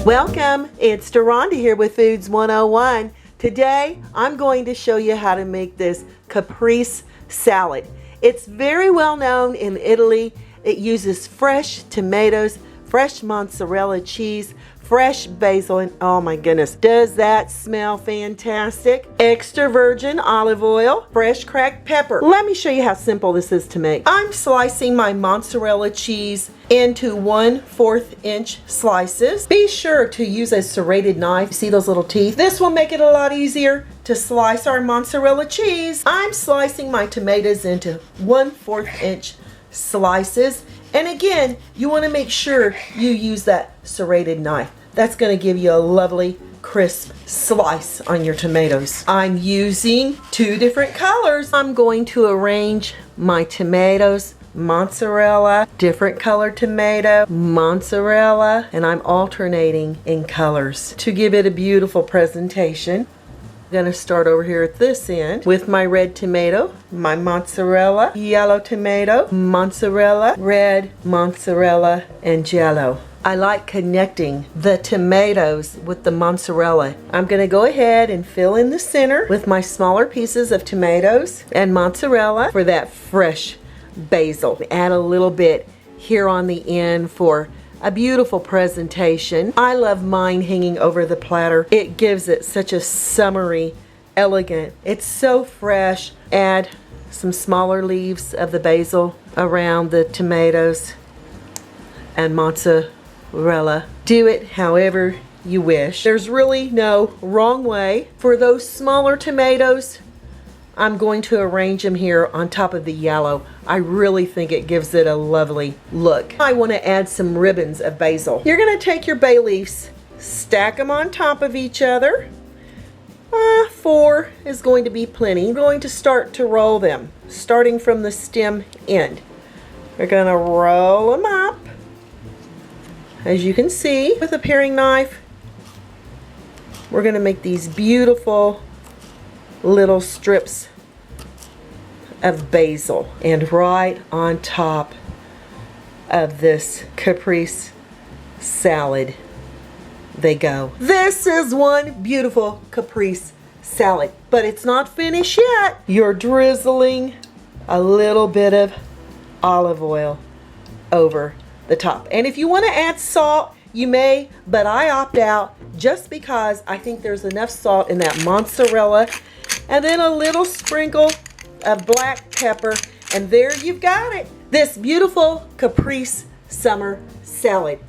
Welcome, it's Deronda here with Foods 101. Today I'm going to show you how to make this caprese salad. It's very well known in Italy. It uses fresh tomatoes, fresh mozzarella cheese, fresh basil, and oh my goodness, does that smell fantastic? Extra virgin olive oil, fresh cracked pepper. Let me show you how simple this is to make. I'm slicing my mozzarella cheese into 1/4 inch slices. Be sure to use a serrated knife. See those little teeth? This will make it a lot easier to slice our mozzarella cheese. I'm slicing my tomatoes into 1/4 inch slices. And again, you want to make sure you use that serrated knife. That's going to give you a lovely crisp slice on your tomatoes. I'm using 2 different colors. I'm going to arrange my tomatoes, mozzarella, different colored tomato, mozzarella, and I'm alternating in colors to give it a beautiful presentation. I'm going to start over here at this end with my red tomato, my mozzarella, yellow tomato, mozzarella, red, mozzarella, and yellow. I like connecting the tomatoes with the mozzarella. I'm going to go ahead and fill in the center with my smaller pieces of tomatoes and mozzarella for that fresh basil. Add a little bit here on the end for a beautiful presentation. I love mine hanging over the platter. It gives it such a summery, elegant. It's so fresh. Add some smaller leaves of the basil around the tomatoes and mozzarella. Do it however you wish. There's really no wrong way. For those smaller tomatoes, I'm going to arrange them here on top of the yellow. I really think it gives it a lovely look. I want to add some ribbons of basil. You're going to take your bay leaves, stack them on top of each other. 4 is going to be plenty. I'm going to start to roll them, starting from the stem end. We're going to roll them up, as you can see, with a paring knife. We're going to make these beautiful little strips of basil, and right on top of this caprese salad they go. This is one beautiful caprese salad, but it's not finished yet. You're drizzling a little bit of olive oil over the top, and if you want to add salt you may, but I opt out just because I think there's enough salt in that mozzarella, and then a little sprinkle of black pepper, and there you've got it. This beautiful caprese summer salad.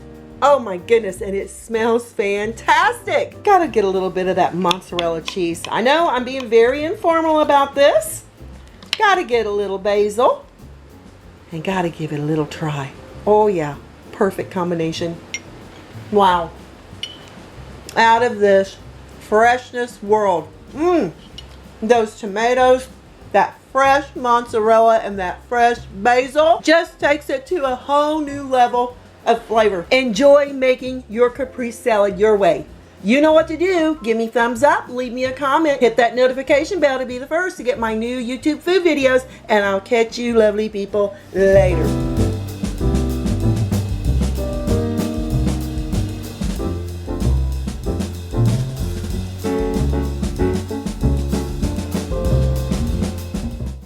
Oh my goodness, and it smells fantastic. Gotta get a little bit of that mozzarella cheese. I know I'm being very informal about this. Gotta get a little basil, and gotta give it a little try. Oh yeah, perfect combination. Wow. Out of this freshness world. Those tomatoes, that fresh mozzarella, and that fresh basil just takes it to a whole new level of flavor. Enjoy making your caprese salad your way. You know what to do. Give me thumbs up, leave me a comment, hit that notification bell to be the first to get my new YouTube food videos, and I'll catch you lovely people later.